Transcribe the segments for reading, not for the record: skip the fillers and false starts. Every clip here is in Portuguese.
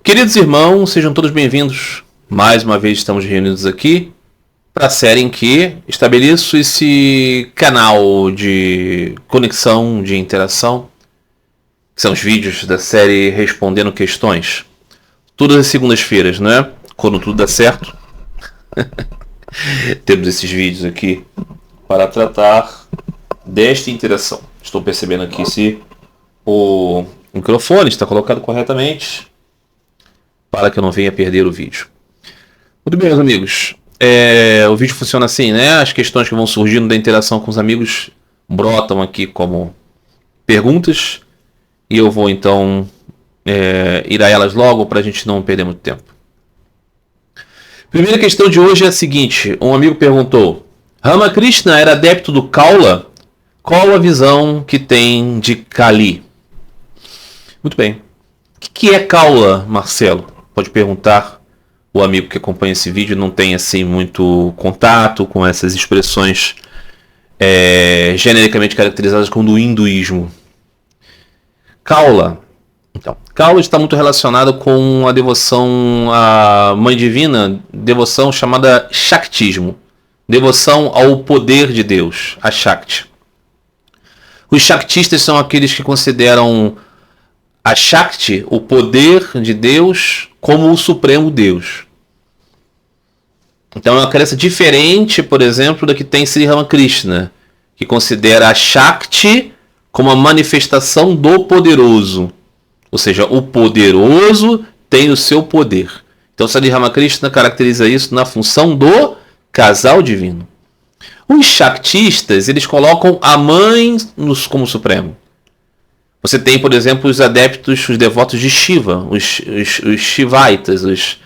Queridos irmãos, sejam todos bem-vindos. Mais uma vez estamos reunidos aqui para a série em que estabeleço esse canal de conexão, de interação, que são os vídeos da série Respondendo Questões. Todas as segundas-feiras, né? Quando tudo dá certo. Temos esses vídeos aqui para tratar desta interação. Estou percebendo aqui se o microfone está colocado corretamente, para que eu não venha perder o vídeo. Muito bem, meus amigos. O vídeo funciona assim, né? As questões que vão surgindo da interação com os amigos brotam aqui como perguntas. E eu vou, então, ir a elas logo para a gente não perder muito tempo. Primeira questão de hoje é a seguinte. Um amigo perguntou: Ramakrishna era adepto do Kaula? Qual a visão que tem de Kali? Muito bem. O que é Kaula, Marcelo? Pode perguntar o amigo que acompanha esse vídeo, não tem assim muito contato com essas expressões genericamente caracterizadas como do hinduísmo. Kaula. Então, Kaula está muito relacionado com a devoção à Mãe Divina, devoção chamada Shaktismo, devoção ao poder de Deus, a Shakti. Os Shaktistas são aqueles que consideram a Shakti, o poder de Deus, como o Supremo Deus. Então é uma crença diferente, por exemplo, da que tem Sri Ramakrishna, que considera a Shakti como a manifestação do poderoso. Ou seja, o poderoso tem o seu poder. Então Sri Ramakrishna caracteriza isso na função do casal divino. Os Shaktistas, eles colocam a mãe como supremo. Você tem, por exemplo, os adeptos, os devotos de Shiva, os Shivaitas, os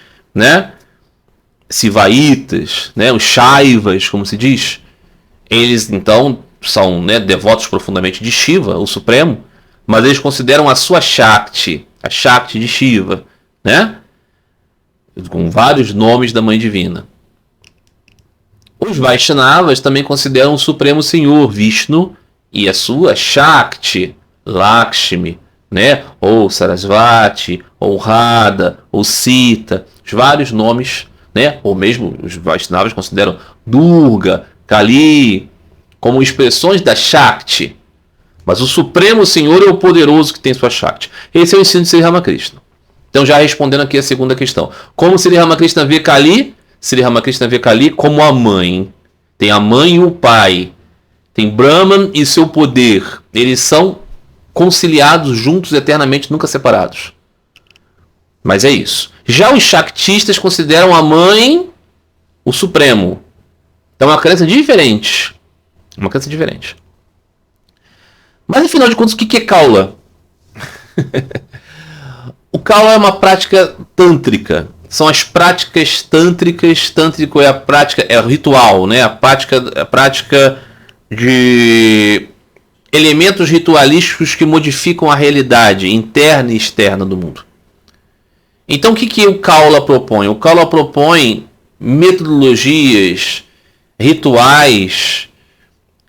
Sivaitas, os Shaivas, como se diz. Eles, então, são devotos profundamente de Shiva, o Supremo, mas eles consideram a sua Shakti, a Shakti de Shiva, com vários nomes da Mãe Divina. Os Vaishnavas também consideram o Supremo Senhor, Vishnu, e a sua Shakti, Lakshmi, ou Sarasvati, ou Radha, ou Sita, os vários nomes, ou mesmo os Vaishnavas consideram Durga, Kali, como expressões da Shakti. Mas o Supremo Senhor é o poderoso que tem sua Shakti. Esse é o ensino de Sri Ramakrishna. Então, já respondendo aqui a segunda questão. Como Sri Ramakrishna vê Kali? Sri Ramakrishna vê Kali como a mãe. Tem a mãe e o pai. Tem Brahman e seu poder. Eles são conciliados juntos eternamente, nunca separados. Mas é isso. Já os Shaktistas consideram a mãe o Supremo. Então é uma crença diferente. Uma crença diferente. Mas afinal de contas, o que é Kaula? O Kaula é uma prática tântrica. São as práticas tântricas. Tântrico é a prática, é o ritual, a prática de elementos ritualísticos que modificam a realidade interna e externa do mundo. Então o que o Kaula propõe? O Kaula propõe metodologias, rituais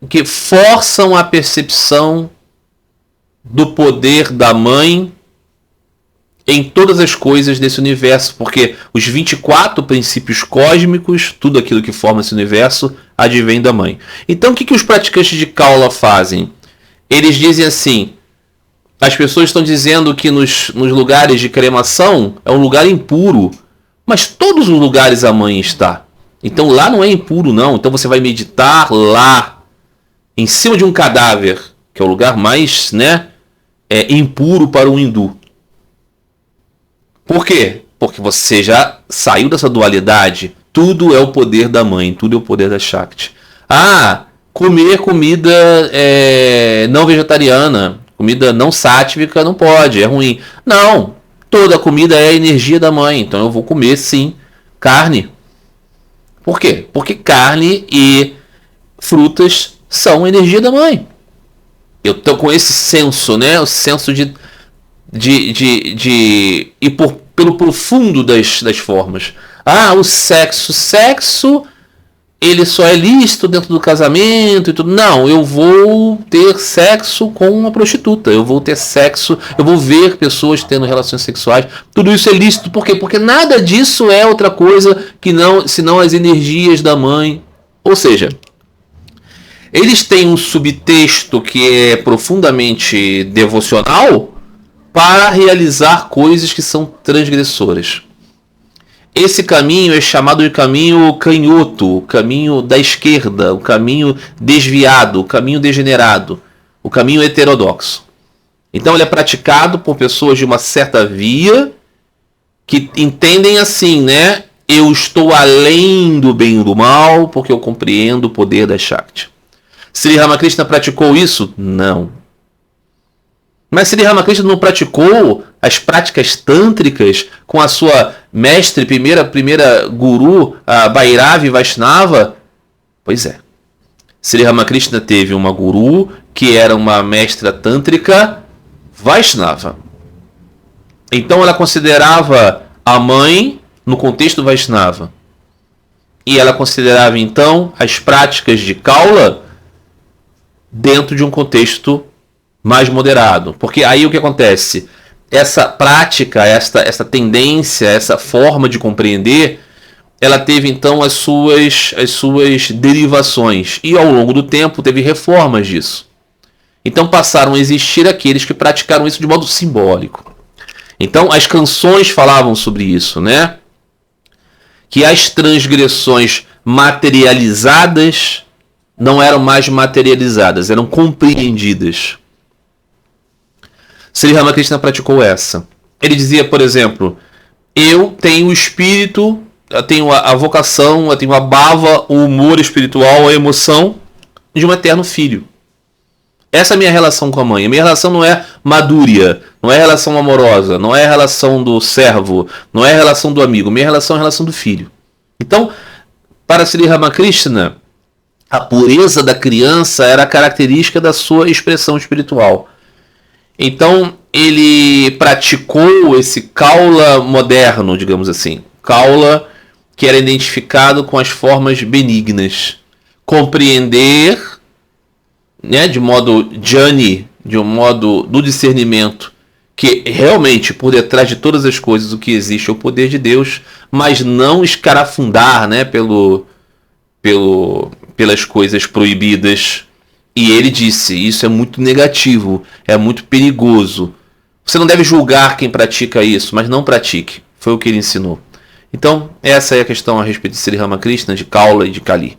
que forçam a percepção do poder da mãe em todas as coisas desse universo, porque os 24 princípios cósmicos, tudo aquilo que forma esse universo, advém da mãe. Então o que os praticantes de Kaula fazem? Eles dizem assim: as pessoas estão dizendo que nos lugares de cremação é um lugar impuro, mas todos os lugares a mãe está. Então lá não é impuro, não. Então você vai meditar lá, em cima de um cadáver, que é o lugar mais impuro para um hindu. Por quê? Porque você já saiu dessa dualidade. Tudo é o poder da mãe, tudo é o poder da Shakti. Comer comida não vegetariana, comida não sátrica não pode, é ruim. Não, toda comida é a energia da mãe, então eu vou comer sim carne. Por quê? Porque carne e frutas são energia da mãe. Eu estou com esse senso, o senso de ir pelo profundo das formas. O sexo ele só é lícito dentro do casamento e tudo. Não, eu vou ter sexo com uma prostituta. Eu vou ter sexo, eu vou ver pessoas tendo relações sexuais. Tudo isso é lícito. Por quê? Porque nada disso é outra coisa que não, senão as energias da mãe. Ou seja, eles têm um subtexto que é profundamente devocional para realizar coisas que são transgressoras. Esse caminho é chamado de caminho canhoto, o caminho da esquerda, o caminho desviado, o caminho degenerado, o caminho heterodoxo. Então ele é praticado por pessoas de uma certa via que entendem assim, né? Eu estou além do bem e do mal porque eu compreendo o poder da Shakti. Sri Ramakrishna praticou isso? Não. Mas Sri Ramakrishna não praticou as práticas tântricas com a sua mestre, primeira guru, a Bhairavi Vaishnava? Pois é. Sri Ramakrishna teve uma guru que era uma mestra tântrica Vaishnava. Então ela considerava a mãe no contexto Vaishnava. E ela considerava então as práticas de Kaula dentro de um contexto mais moderado. Porque aí o que acontece? Essa prática, essa tendência, essa forma de compreender, ela teve então as suas derivações. E ao longo do tempo teve reformas disso. Então passaram a existir aqueles que praticaram isso de modo simbólico. Então as canções falavam sobre isso, né? Que as transgressões materializadas não eram mais materializadas, eram compreendidas. Sri Ramakrishna praticou essa. Ele dizia, por exemplo, eu tenho o espírito, eu tenho a vocação, eu tenho a bhava, o humor espiritual, a emoção de um eterno filho. Essa é a minha relação com a mãe. A minha relação não é madúria, não é relação amorosa, não é relação do servo, não é relação do amigo. Minha relação é a relação do filho. Então, para Sri Ramakrishna, a pureza da criança era a característica da sua expressão espiritual. Então, ele praticou esse Kaula moderno, digamos assim. Kaula que era identificado com as formas benignas. Compreender, né, de modo jnani, de um modo do discernimento, que realmente por detrás de todas as coisas o que existe é o poder de Deus, mas não escarafundar, né, pelas coisas proibidas. E ele disse, isso é muito negativo, é muito perigoso. Você não deve julgar quem pratica isso, mas não pratique. Foi o que ele ensinou. Então, essa é a questão a respeito de Sri Ramakrishna, de Kaula e de Kali.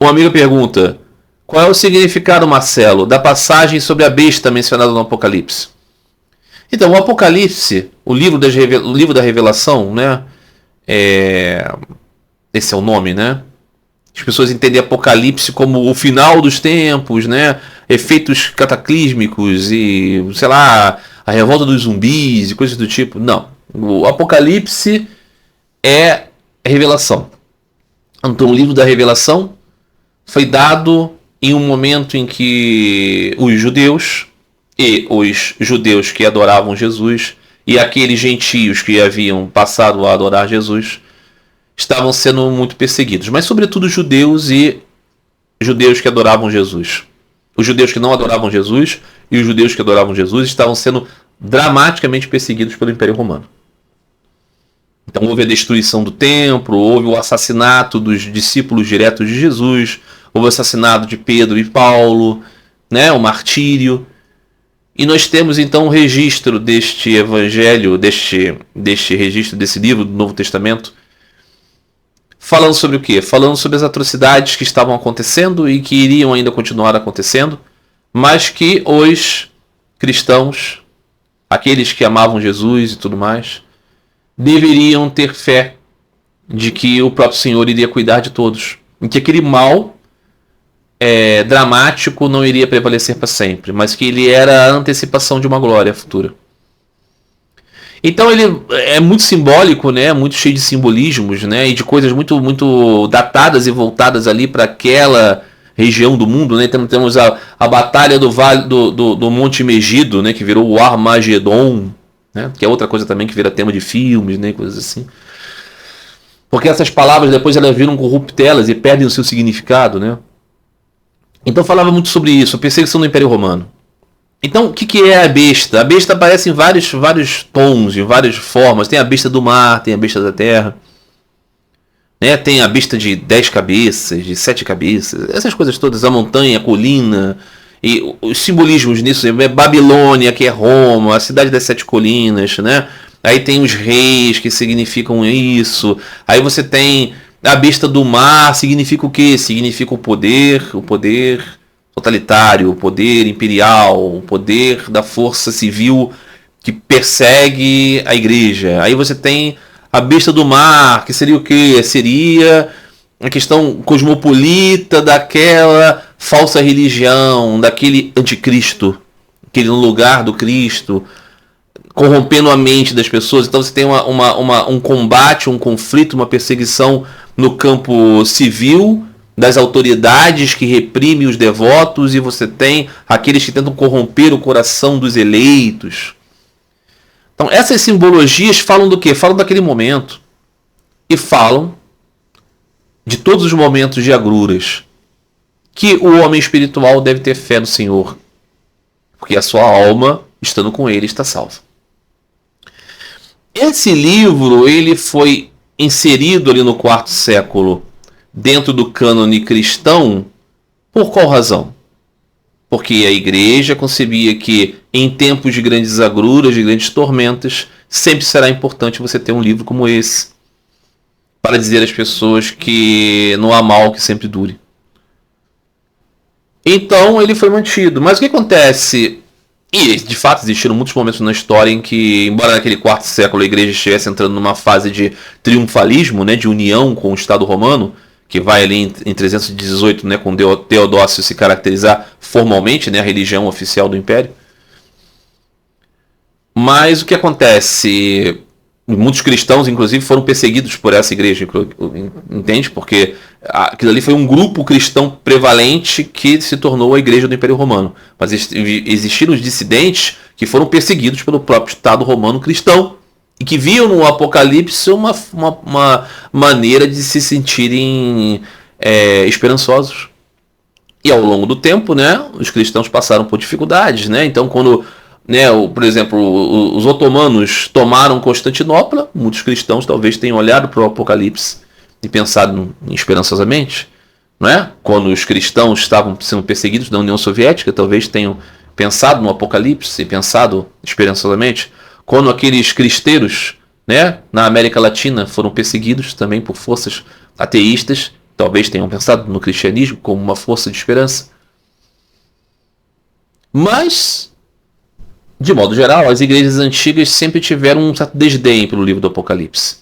Um amigo pergunta, qual é o significado, Marcelo, da passagem sobre a besta mencionada no Apocalipse? Então, o Apocalipse, o livro da Revelação, né? Esse é o nome, né? As pessoas entendem Apocalipse como o final dos tempos, né? Efeitos cataclísmicos e, sei lá, a revolta dos zumbis e coisas do tipo. Não. O Apocalipse é revelação. Então, o livro da Revelação foi dado em um momento em que os judeus que adoravam Jesus e aqueles gentios que haviam passado a adorar Jesus estavam sendo muito perseguidos, mas sobretudo judeus e judeus que adoravam Jesus. Os judeus que não adoravam Jesus e os judeus que adoravam Jesus estavam sendo dramaticamente perseguidos pelo Império Romano. Então houve a destruição do templo, houve o assassinato dos discípulos diretos de Jesus, houve o assassinato de Pedro e Paulo, né, o martírio. E nós temos então um registro deste evangelho, deste registro desse livro do Novo Testamento, falando sobre o quê? Falando sobre as atrocidades que estavam acontecendo e que iriam ainda continuar acontecendo, mas que os cristãos, aqueles que amavam Jesus e tudo mais, deveriam ter fé de que o próprio Senhor iria cuidar de todos. E que aquele mal dramático não iria prevalecer para sempre, mas que ele era a antecipação de uma glória futura. Então ele é muito simbólico, né? Muito cheio de simbolismos, né? E de coisas muito, muito datadas e voltadas ali para aquela região do mundo, né? Então temos a batalha do Vale do Monte Megido, né? Que virou o Armagedon, né? Que é outra coisa também que vira tema de filmes, né? Coisas assim. Porque essas palavras depois elas viram corruptelas e perdem o seu significado, né? Então falava muito sobre isso, a perseguição do Império Romano. Então o que é a besta? A besta aparece em vários tons, em várias formas. Tem a besta do mar, tem a besta da terra. Né? Tem a besta de 10 cabeças, de 7 cabeças. Essas coisas todas, a montanha, a colina. E os simbolismos nisso, é Babilônia, que é Roma, a cidade das 7 colinas, né? Aí tem os reis, que significam isso. Aí você tem a besta do mar, significa o quê? Significa o poder totalitário, o poder imperial, o poder da força civil que persegue a igreja. Aí você tem a besta do mar, que seria o quê? Seria a questão cosmopolita daquela falsa religião, daquele anticristo, aquele lugar do Cristo, corrompendo a mente das pessoas. Então você tem um combate, um conflito, uma perseguição no campo civil das autoridades que reprimem os devotos, e você tem aqueles que tentam corromper o coração dos eleitos. Então essas simbologias falam do quê? Falam daquele momento. E falam de todos os momentos de agruras que o homem espiritual deve ter fé no Senhor, porque a sua alma, estando com ele, está salva. Esse livro ele foi inserido ali no quarto século dentro do cânone cristão. Por qual razão? Porque a igreja concebia que em tempos de grandes agruras, de grandes tormentas, sempre será importante você ter um livro como esse para dizer às pessoas que não há mal que sempre dure. Então ele foi mantido. Mas o que acontece? E de fato existiram muitos momentos na história em que, embora naquele quarto século a igreja estivesse entrando numa fase de triunfalismo, né, de união com o Estado romano, que vai ali em 318, né, com Teodósio se caracterizar formalmente, né, a religião oficial do Império. Mas o que acontece? Muitos cristãos, inclusive, foram perseguidos por essa igreja, entende? Porque aquilo ali foi um grupo cristão prevalente que se tornou a igreja do Império Romano. Mas existiram os dissidentes que foram perseguidos pelo próprio Estado romano cristão e que viam no Apocalipse uma maneira de se sentirem esperançosos. E ao longo do tempo, né, os cristãos passaram por dificuldades, né? Então, quando, né, por exemplo, os otomanos tomaram Constantinopla, muitos cristãos talvez tenham olhado para o Apocalipse e pensado esperançosamente, não é? Quando os cristãos estavam sendo perseguidos na União Soviética, talvez tenham pensado no Apocalipse e pensado esperançosamente. Quando aqueles cristeiros, né, na América Latina foram perseguidos também por forças ateístas, talvez tenham pensado no cristianismo como uma força de esperança. Mas, de modo geral, as igrejas antigas sempre tiveram um certo desdém pelo livro do Apocalipse.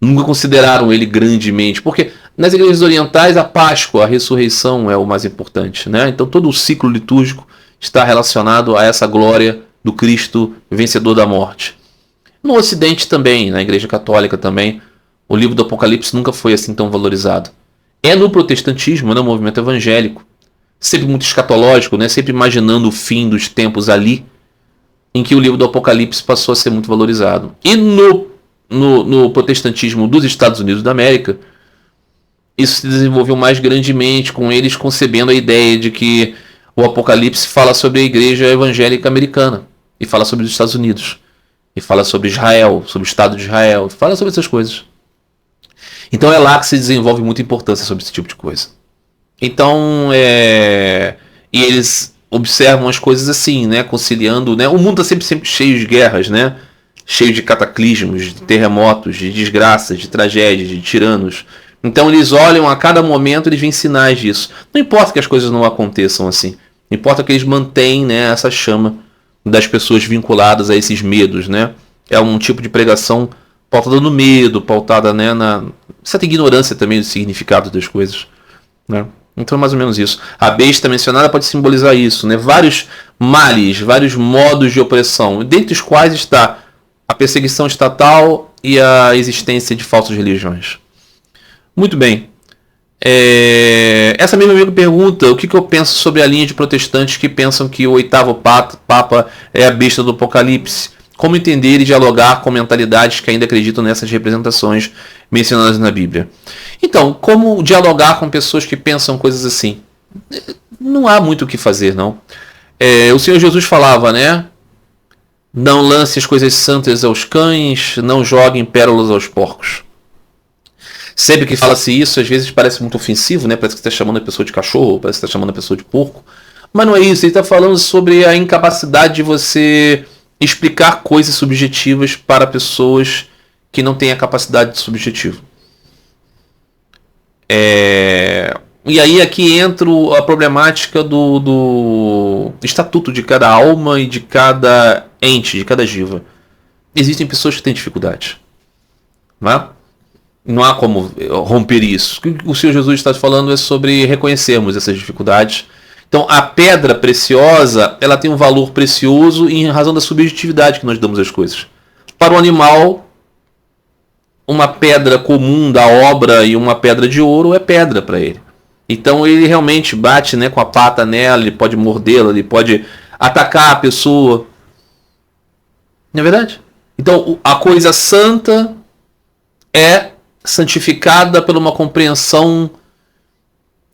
Nunca consideraram ele grandemente, porque nas igrejas orientais a Páscoa, a ressurreição é o mais importante, né? Então todo o ciclo litúrgico está relacionado a essa glória do Cristo vencedor da morte. No Ocidente também, na Igreja Católica também, o livro do Apocalipse nunca foi assim tão valorizado. É no protestantismo, no movimento evangélico, sempre muito escatológico, né? Sempre imaginando o fim dos tempos ali, em que o livro do Apocalipse passou a ser muito valorizado. E no protestantismo dos Estados Unidos da América, isso se desenvolveu mais grandemente, com eles concebendo a ideia de que o Apocalipse fala sobre a igreja evangélica americana, e fala sobre os Estados Unidos, e fala sobre Israel, sobre o Estado de Israel, fala sobre essas coisas. Então é lá que se desenvolve muita importância sobre esse tipo de coisa. Então, e eles observam as coisas assim, né, conciliando, né, o mundo está sempre cheio de guerras, né, cheio de cataclismos, de terremotos, de desgraças, de tragédias, de tiranos. Então eles olham a cada momento, eles veem sinais disso. Não importa que as coisas não aconteçam assim, importa que eles mantêm, né, essa chama das pessoas vinculadas a esses medos, né. É um tipo de pregação pautada no medo, pautada, né, na certa ignorância também do significado das coisas, né? Então é mais ou menos isso. A besta mencionada pode simbolizar isso, né? Vários males, vários modos de opressão, dentre os quais está a perseguição estatal e a existência de falsas religiões. Muito bem. Essa mesma amiga pergunta o que eu penso sobre a linha de protestantes que pensam que o 8º Papa é a besta do Apocalipse. Como entender e dialogar com mentalidades que ainda acreditam nessas representações mencionadas na Bíblia? Então, como dialogar com pessoas que pensam coisas assim? Não há muito o que fazer, não. O Senhor Jesus falava, né? Não lance as coisas santas aos cães, não joguem pérolas aos porcos. Sempre que fala-se isso, às vezes parece muito ofensivo, né? Parece que está chamando a pessoa de cachorro, parece que está chamando a pessoa de porco. Mas não é isso, ele está falando sobre a incapacidade de você explicar coisas subjetivas para pessoas que não têm a capacidade de subjetivo. E aí aqui entra a problemática do estatuto de cada alma e de cada ente, de cada jiva. Existem pessoas que têm dificuldade. Não há como romper isso. O que o Senhor Jesus está falando é sobre reconhecermos essas dificuldades. Então a pedra preciosa, ela tem um valor precioso em razão da subjetividade que nós damos às coisas. Para o animal, uma pedra comum da obra e uma pedra de ouro é pedra para ele. Então ele realmente bate, né, com a pata nela, ele pode mordê-la, ele pode atacar a pessoa. Não é verdade? Então a coisa santa é santificada por uma compreensão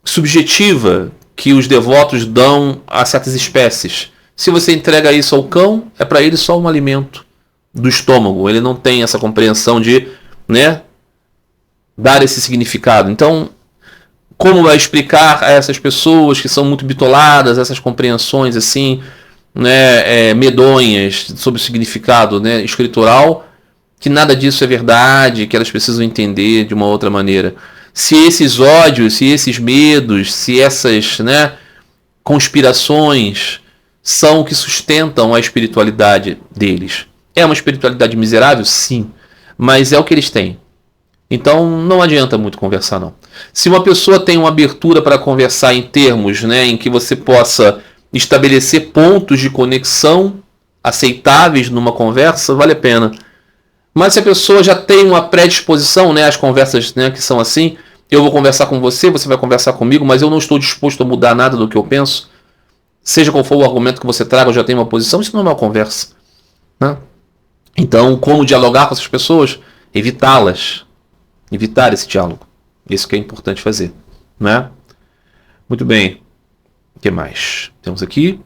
subjetiva que os devotos dão a certas espécies. Se você entrega isso ao cão, é para ele só um alimento do estômago. Ele não tem essa compreensão de, né, dar esse significado. Então, como vai explicar a essas pessoas que são muito bitoladas, essas compreensões assim, né, medonhas sobre o significado, né, escritural, que nada disso é verdade, que elas precisam entender de uma outra maneira? Se esses ódios, se esses medos, se essas, né, conspirações são o que sustentam a espiritualidade deles. É uma espiritualidade miserável? Sim. Mas é o que eles têm. Então não adianta muito conversar, não. Se uma pessoa tem uma abertura para conversar em termos, né, em que você possa estabelecer pontos de conexão aceitáveis numa conversa, vale a pena. Mas se a pessoa já tem uma predisposição, né, às conversas, né, que são assim, eu vou conversar com você, você vai conversar comigo, mas eu não estou disposto a mudar nada do que eu penso, seja qual for o argumento que você traga, eu já tenho uma posição, isso não é uma conversa, né? Então, como dialogar com essas pessoas? Evitá-las. Evitar esse diálogo. Isso que é importante fazer, né? Muito bem. O que mais temos aqui?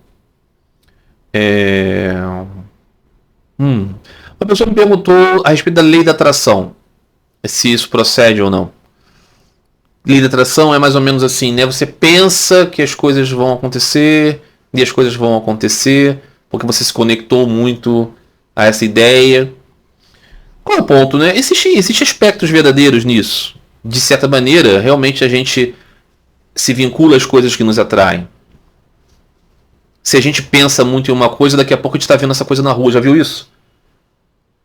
Uma pessoa me perguntou a respeito da lei da atração, se isso procede ou não. Lei da atração é mais ou menos assim, né? Você pensa que as coisas vão acontecer e as coisas vão acontecer porque você se conectou muito a essa ideia. Qual é o ponto, né? Existem aspectos verdadeiros nisso. De certa maneira, realmente a gente se vincula às coisas que nos atraem. Se a gente pensa muito em uma coisa, daqui a pouco a gente está vendo essa coisa na rua. Já viu isso?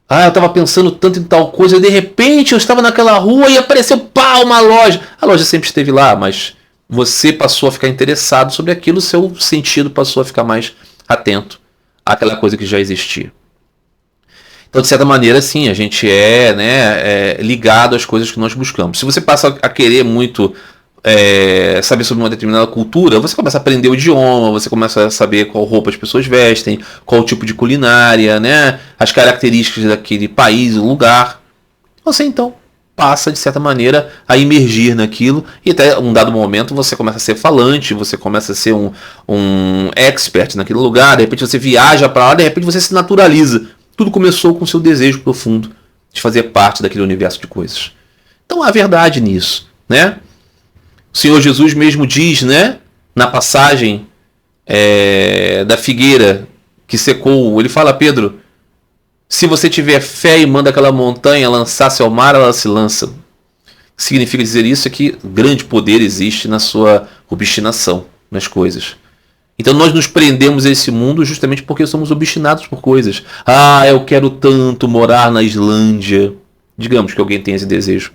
Eu estava pensando tanto em tal coisa, e de repente eu estava naquela rua e apareceu, pá, uma loja. A loja sempre esteve lá, mas você passou a ficar interessado sobre aquilo, seu sentido passou a ficar mais atento àquela coisa que já existia. Então, de certa maneira, sim, a gente é ligado às coisas que nós buscamos. Se você passa a querer muito saber sobre uma determinada cultura, você começa a aprender o idioma, você começa a saber qual roupa as pessoas vestem, qual tipo de culinária, né, as características daquele país, o lugar. Você, então, passa, de certa maneira, a imergir naquilo e até um dado momento você começa a ser falante, você começa a ser um expert naquele lugar, de repente você viaja para lá, de repente você se naturaliza. Tudo começou com o seu desejo profundo de fazer parte daquele universo de coisas. Então há verdade nisso, né? O Senhor Jesus mesmo diz, né, na passagem da figueira que secou, ele fala a Pedro, se você tiver fé e manda aquela montanha lançar-se ao mar, ela se lança. O que significa dizer isso é que grande poder existe na sua obstinação nas coisas. Então nós nos prendemos a esse mundo justamente porque somos obstinados por coisas. Eu quero tanto morar na Islândia. Digamos que alguém tenha esse desejo.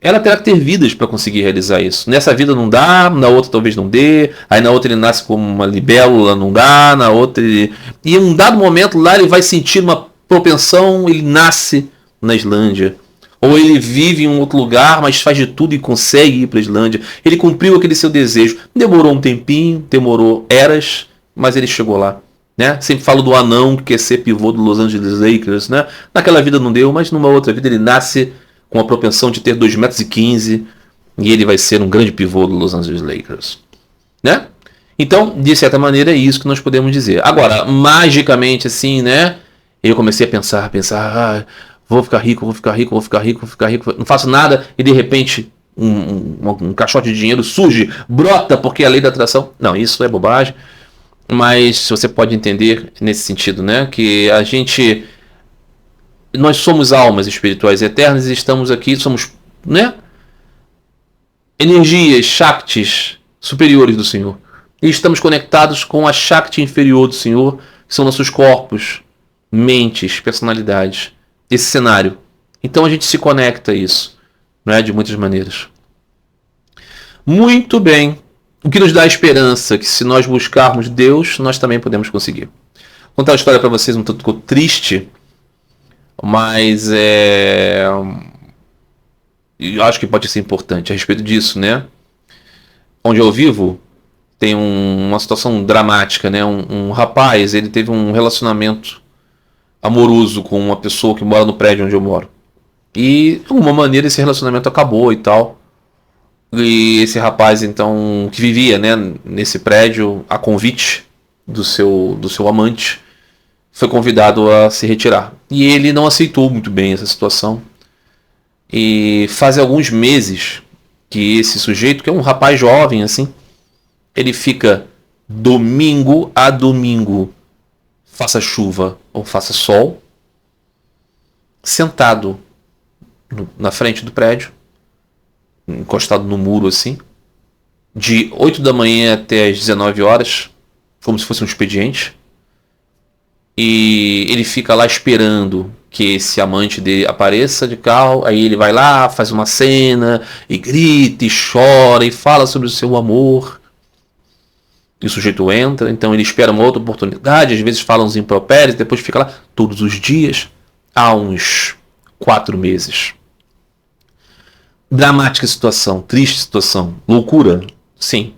Ela terá que ter vidas para conseguir realizar isso. Nessa vida não dá, na outra talvez não dê, aí na outra ele nasce como uma libélula, não dá, na outra ele... E em um dado momento lá ele vai sentir uma propensão, ele nasce na Islândia. Ou ele vive em um outro lugar, mas faz de tudo e consegue ir para a Islândia. Ele cumpriu aquele seu desejo. Demorou um tempinho, demorou eras, mas ele chegou lá. né? Sempre falo do anão que quer ser pivô do Los Angeles Lakers, né? Naquela vida não deu, mas numa outra vida ele nasce com a propensão de ter 2,15 m e ele vai ser um grande pivô do Los Angeles Lakers, né? Então, de certa maneira, é isso que nós podemos dizer. Agora, magicamente, assim, né? Eu comecei a pensar, vou ficar rico, não faço nada e de repente um caixote de dinheiro surge, brota porque é a lei da atração. Não, isso é bobagem. Mas você pode entender nesse sentido, né? Que nós somos almas espirituais eternas e estamos aqui, somos, né? Energias, Shaktis superiores do Senhor. E estamos conectados com a Shakti inferior do Senhor, que são nossos corpos, mentes, personalidades. Esse cenário. Então a gente se conecta a isso, né? De muitas maneiras. Muito bem. O que nos dá a esperança que se nós buscarmos Deus, nós também podemos conseguir. Vou contar uma história para vocês um tanto triste, mas eu acho que pode ser importante a respeito disso, né? Onde eu vivo tem uma situação dramática, né? Um rapaz, ele teve um relacionamento amoroso com uma pessoa que mora no prédio onde eu moro. E de alguma maneira esse relacionamento acabou e tal. E esse rapaz, então, que vivia, né, nesse prédio, a convite do seu amante, foi convidado a se retirar. E ele não aceitou muito bem essa situação. E faz alguns meses que esse sujeito, que é um rapaz jovem, assim, ele fica domingo a domingo, faça chuva ou faça sol, sentado na frente do prédio, encostado no muro assim, de 8 da manhã até as 19 horas, como se fosse um expediente, e ele fica lá esperando que esse amante dele apareça de carro. Aí ele vai lá, faz uma cena, e grita, e chora, e fala sobre o seu amor, e o sujeito entra, então ele espera uma outra oportunidade, às vezes fala uns impropérios, depois fica lá todos os dias, há uns 4 meses. Dramática situação, triste situação, loucura, sim.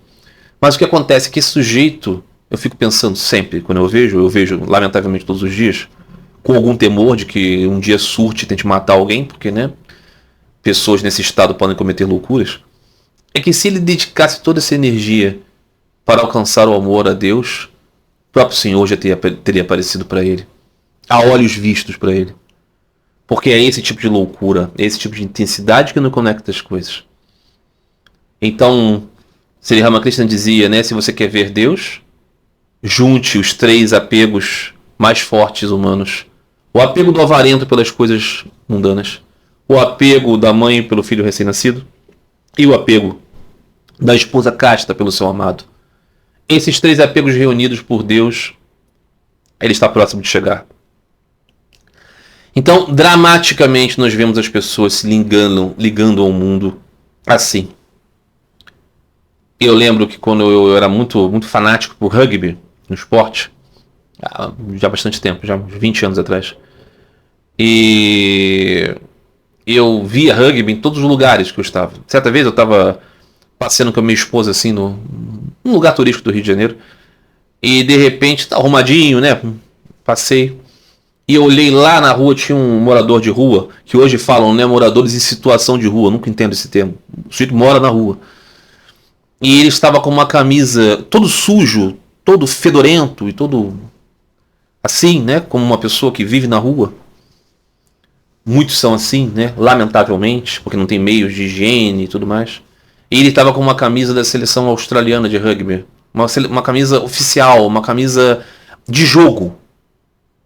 Mas o que acontece é que esse sujeito, eu fico pensando sempre, quando eu vejo lamentavelmente todos os dias, com algum temor de que um dia surte e tente matar alguém, porque, né, pessoas nesse estado podem cometer loucuras, é que se ele dedicasse toda essa energia para alcançar o amor a Deus, o próprio Senhor já teria aparecido para ele, a olhos vistos para ele. Porque é esse tipo de loucura, é esse tipo de intensidade que nos conecta as coisas. Então, Sri Ramakrishna dizia, né, se você quer ver Deus, junte os 3 apegos mais fortes humanos. O apego do avarento pelas coisas mundanas, o apego da mãe pelo filho recém-nascido e o apego da esposa casta pelo seu amado. Esses 3 apegos reunidos por Deus, ele está próximo de chegar. Então, dramaticamente, nós vemos as pessoas se ligando ao mundo assim. Eu lembro que quando eu era muito, muito fanático por rugby, no esporte, já há bastante tempo, já uns 20 anos atrás, e eu via rugby em todos os lugares que eu estava. Certa vez eu estava passeando com a minha esposa assim num lugar turístico do Rio de Janeiro, e de repente, tá arrumadinho, né? Passei. E eu olhei lá na rua, tinha um morador de rua, que hoje falam, né, moradores em situação de rua, nunca entendo esse termo. O sujeito mora na rua. E ele estava com uma camisa todo sujo, todo fedorento e todo assim, né, como uma pessoa que vive na rua. Muitos são assim, né, lamentavelmente, porque não tem meios de higiene e tudo mais. E ele estava com uma camisa da seleção australiana de rugby. Uma camisa oficial, uma camisa de jogo.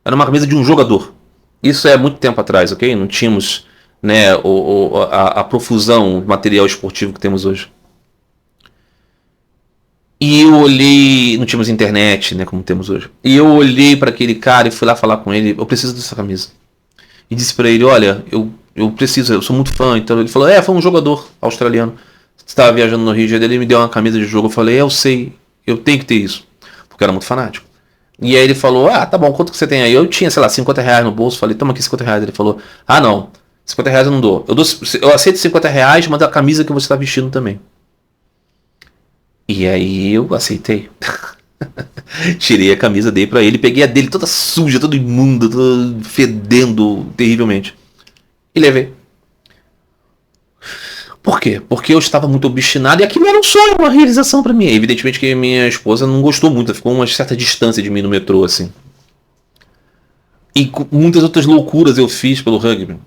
Era uma camisa de um jogador. Isso é muito tempo atrás, ok? Não tínhamos, né, a profusão de material esportivo que temos hoje. E eu olhei, não tínhamos internet, né, como temos hoje. E eu olhei para aquele cara e fui lá falar com ele, eu preciso dessa camisa. E disse para ele, olha, eu preciso, eu sou muito fã. Então ele falou, foi um jogador australiano. Estava viajando no Rio de Janeiro, ele me deu uma camisa de jogo. Eu falei, eu sei, eu tenho que ter isso. Porque eu era muito fanático. E aí ele falou, tá bom, quanto que você tem aí? Eu tinha, sei lá, R$50 no bolso. Falei, toma aqui R$50. Ele falou, não, R$50 eu não dou. Eu aceito R$50, mas a camisa que você está vestindo também. E aí eu aceitei. Tirei a camisa, dei pra ele, peguei a dele toda suja, toda imunda, toda fedendo terrivelmente. E levei. Por quê? Porque eu estava muito obstinado e aquilo era um sonho, uma realização pra mim. Evidentemente que minha esposa não gostou muito, ficou uma certa distância de mim no metrô, assim. E muitas outras loucuras eu fiz pelo rugby.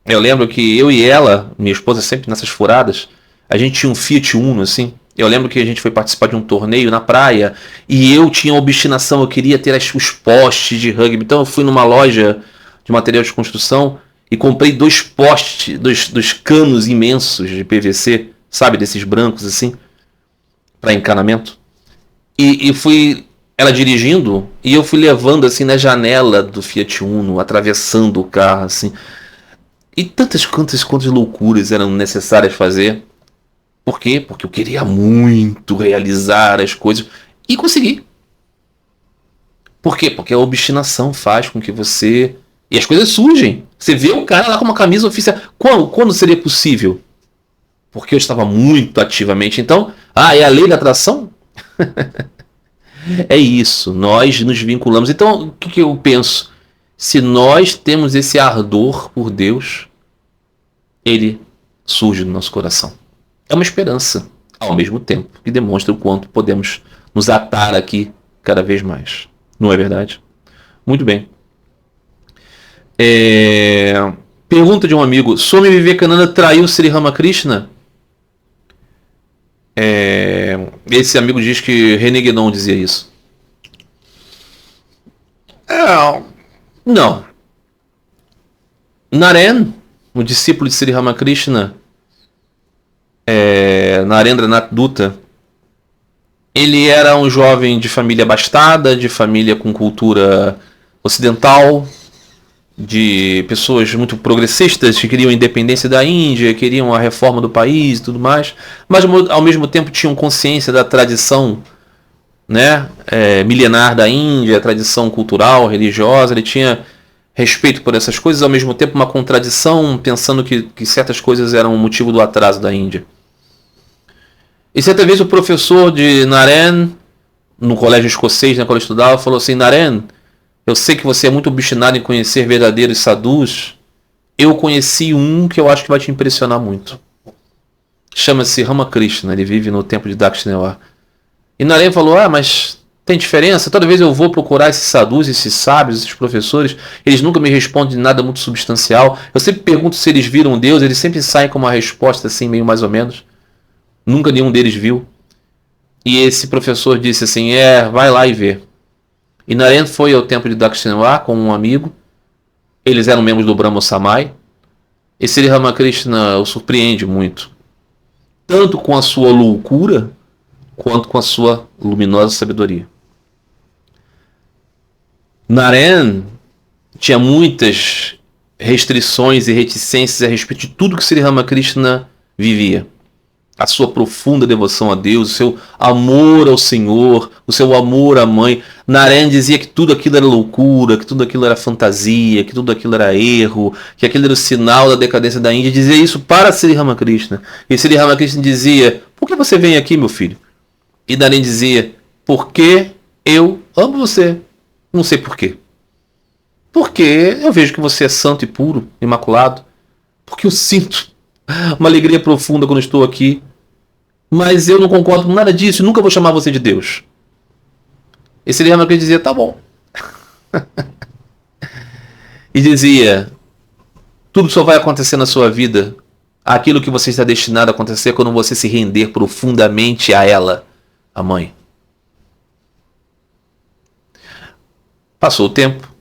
Eu lembro que eu e ela, minha esposa sempre nessas furadas, a gente tinha um Fiat Uno, assim. Eu lembro que a gente foi participar de um torneio na praia e eu tinha obstinação, eu queria ter os postes de rugby. Então eu fui numa loja de material de construção e comprei 2 postes, dois canos imensos de PVC, sabe, desses brancos assim, para encanamento. E fui ela dirigindo e eu fui levando assim na janela do Fiat Uno, atravessando o carro assim. E quantas loucuras eram necessárias fazer. Por quê? Porque eu queria muito realizar as coisas e consegui. Por quê? Porque a obstinação faz com que você... E as coisas surgem. Você vê o cara lá com uma camisa oficial. Quando seria possível? Porque eu estava muito ativamente. Então, é a lei da atração? É isso. Nós nos vinculamos. Então, o que eu penso? Se nós temos esse ardor por Deus, ele surge no nosso coração. É uma esperança, ao mesmo tempo, que demonstra o quanto podemos nos atar aqui cada vez mais. Não é verdade? Muito bem. Pergunta de um amigo: Swami Vivekananda traiu Sri Ramakrishna? Esse amigo diz que René Guénon dizia isso. Não. Naren, o discípulo de Sri Ramakrishna, Narendranath Dutta, ele era um jovem de família abastada, de família com cultura ocidental, de pessoas muito progressistas que queriam a independência da Índia, queriam a reforma do país e tudo mais, mas ao mesmo tempo tinham consciência da tradição, né, milenar da Índia, a tradição cultural, religiosa. Ele tinha respeito por essas coisas, ao mesmo tempo uma contradição, pensando que certas coisas eram o motivo do atraso da Índia. E certa vez o professor de Naren, no colégio escocês, na qual eu estudava, falou assim: Naren, eu sei que você é muito obstinado em conhecer verdadeiros sadhus. Eu conheci um que eu acho que vai te impressionar muito. Chama-se Ramakrishna, ele vive no templo de Dakshinawar. E Naren falou: mas tem diferença? Toda vez eu vou procurar esses sadhus, esses sábios, esses professores, eles nunca me respondem nada muito substancial. Eu sempre pergunto se eles viram Deus, eles sempre saem com uma resposta assim, meio mais ou menos. Nunca nenhum deles viu. E esse professor disse assim: vai lá e vê. E Naren foi ao templo de Dakshinawar com um amigo. Eles eram membros do Brahmo Samaj. E Sri Ramakrishna o surpreende muito, tanto com a sua loucura quanto com a sua luminosa sabedoria. Naren tinha muitas restrições e reticências a respeito de tudo que Sri Ramakrishna vivia. A sua profunda devoção a Deus, o seu amor ao Senhor, o seu amor à mãe. Naren dizia que tudo aquilo era loucura, que tudo aquilo era fantasia, que tudo aquilo era erro, que aquilo era o sinal da decadência da Índia. Dizia isso para Sri Ramakrishna. E Sri Ramakrishna dizia: por que você vem aqui, meu filho? E Naren dizia: porque eu amo você. Não sei por quê. Porque eu vejo que você é santo e puro, imaculado. Porque eu sinto uma alegria profunda quando estou aqui. Mas eu não concordo com nada disso. Nunca vou chamar você de Deus. E Sri Ramakrishna dizia: tá bom. E dizia: tudo só vai acontecer na sua vida, aquilo que você está destinado a acontecer, quando você se render profundamente a ela, a mãe. Passou o tempo.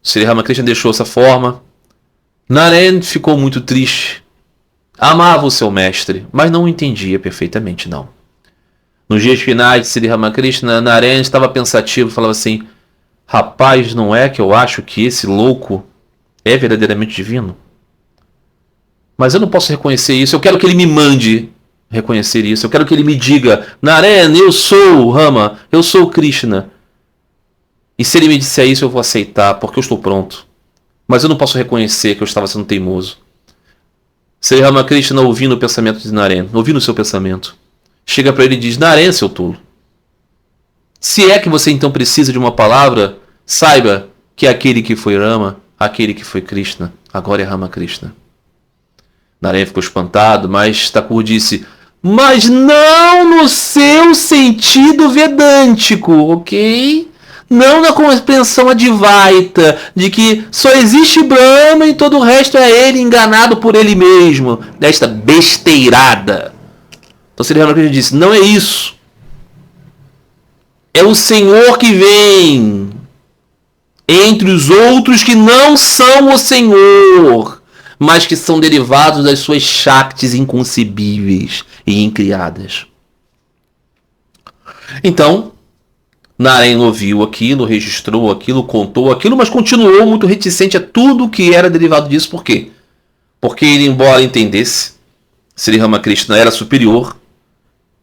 Sri Ramakrishna deixou essa forma. Naren ficou muito triste. Amava o seu mestre, mas não o entendia perfeitamente, não. Nos dias finais de Sri Ramakrishna, Naren estava pensativo, falava assim: rapaz, não é que eu acho que esse louco é verdadeiramente divino? Mas eu não posso reconhecer isso. Eu quero que ele me mande reconhecer isso. Eu quero que ele me diga: Naren, eu sou Rama, eu sou Krishna. E se ele me disser isso, eu vou aceitar, porque eu estou pronto. Mas eu não posso reconhecer que eu estava sendo teimoso. Sri Ramakrishna, ouvindo o pensamento de Naren, ouvindo o seu pensamento, chega para ele e diz: Naren, seu tolo, Se é que você então precisa de uma palavra, saiba que aquele que foi Rama, aquele que foi Krishna, agora é Ramakrishna. Narayan ficou espantado, mas Thakur disse: mas não no seu sentido vedântico, ok? Não na compreensão advaita, de que só existe Brahma e todo o resto é ele enganado por ele mesmo. Desta besteirada. Então Sri Ramakrishna disse: não é isso. É o Senhor que vem entre os outros que não são o Senhor, mas que são derivados das suas Shaktis inconcebíveis e incriadas. Então, Narayan ouviu aquilo, registrou aquilo, contou aquilo, mas continuou muito reticente a tudo que era derivado disso. Por quê? Porque ele, embora entendesse, Sri Ramakrishna era superior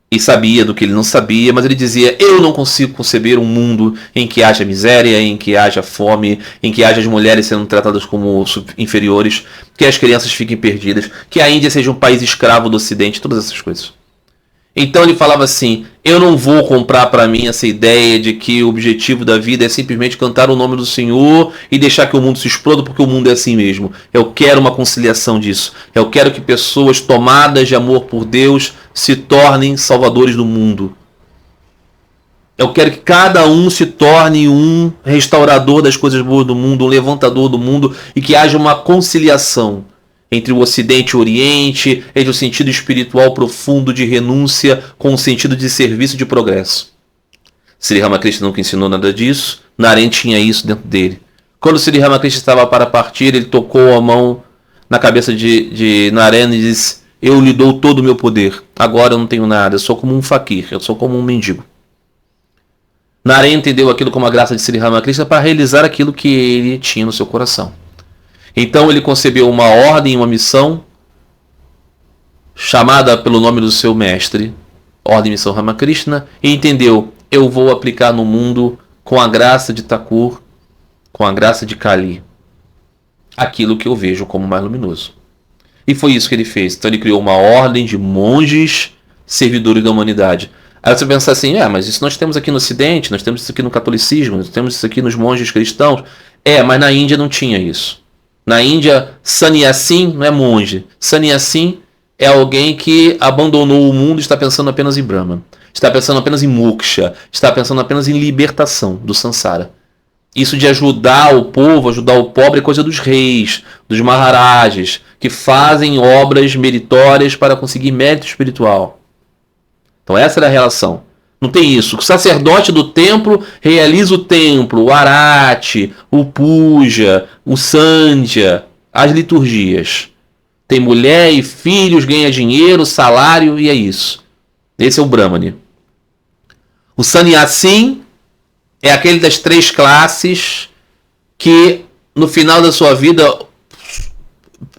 e sabia do que ele não sabia, mas ele dizia: eu não consigo conceber um mundo em que haja miséria, em que haja fome, em que haja as mulheres sendo tratadas como inferiores, que as crianças fiquem perdidas, que a Índia seja um país escravo do Ocidente, todas essas coisas. Então ele falava assim: eu não vou comprar para mim essa ideia de que o objetivo da vida é simplesmente cantar o nome do Senhor e deixar que o mundo se exploda, porque o mundo é assim mesmo. Eu quero uma conciliação disso. Eu quero que pessoas tomadas de amor por Deus se tornem salvadores do mundo. Eu quero que cada um se torne um restaurador das coisas boas do mundo, um levantador do mundo, e que haja uma conciliação entre o Ocidente e o Oriente, entre o sentido espiritual profundo de renúncia com o sentido de serviço de progresso. Sri Ramakrishna nunca ensinou nada disso. Narayan tinha isso dentro dele. Quando Sri Ramakrishna estava para partir, ele tocou a mão na cabeça de Narayan e disse: eu lhe dou todo o meu poder. Agora eu não tenho nada. Eu sou como um fakir. Eu sou como um mendigo. Narayan entendeu aquilo como a graça de Sri Ramakrishna para realizar aquilo que ele tinha no seu coração. Então ele concebeu uma ordem, uma missão, chamada pelo nome do seu mestre, Ordem e Missão Ramakrishna, e entendeu: eu vou aplicar no mundo, com a graça de Thakur, com a graça de Kali, aquilo que eu vejo como mais luminoso. E foi isso que ele fez. Então ele criou uma ordem de monges servidores da humanidade. Aí você pensa assim: mas isso nós temos aqui no Ocidente, nós temos isso aqui no catolicismo, nós temos isso aqui nos monges cristãos. Mas na Índia não tinha isso. Na Índia, Sannyasin não é monge. Sannyasin é alguém que abandonou o mundo e está pensando apenas em Brahma. Está pensando apenas em moksha. Está pensando apenas em libertação do samsara. Isso de ajudar o povo, ajudar o pobre, é coisa dos reis, dos maharajas, que fazem obras meritórias para conseguir mérito espiritual. Então essa era a relação. Não tem isso. O sacerdote do templo realiza o templo, o arati, o puja, o sandhya, as liturgias. Tem mulher e filhos, ganha dinheiro, salário e é isso. Esse é o Brahmani. O Sannyasin é aquele das 3 classes que no final da sua vida,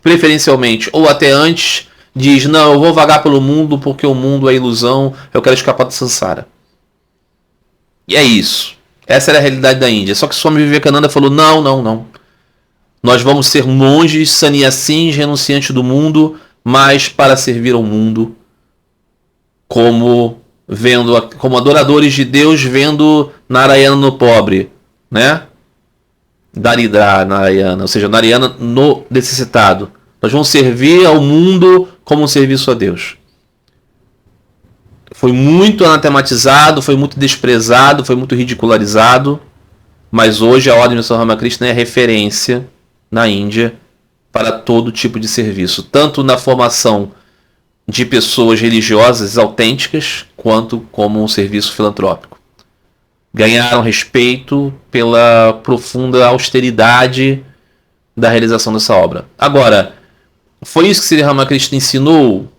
preferencialmente ou até antes, diz: não, eu vou vagar pelo mundo porque o mundo é ilusão, eu quero escapar do samsara. E é isso. Essa era a realidade da Índia. Só que Swami Vivekananda falou: não. Nós vamos ser monges, sannyasins, renunciantes do mundo, mas para servir ao mundo como adoradores de Deus, vendo Narayana no pobre, né? Daridra Narayana, ou seja, Narayana no necessitado. Nós vamos servir ao mundo como um serviço a Deus. Foi muito anatematizado, foi muito desprezado, foi muito ridicularizado, mas hoje a Ordem de São Ramakrishna é referência na Índia para todo tipo de serviço, tanto na formação de pessoas religiosas autênticas, quanto como um serviço filantrópico. Ganharam respeito pela profunda austeridade da realização dessa obra. Agora, foi isso que Sri Ramakrishna ensinou?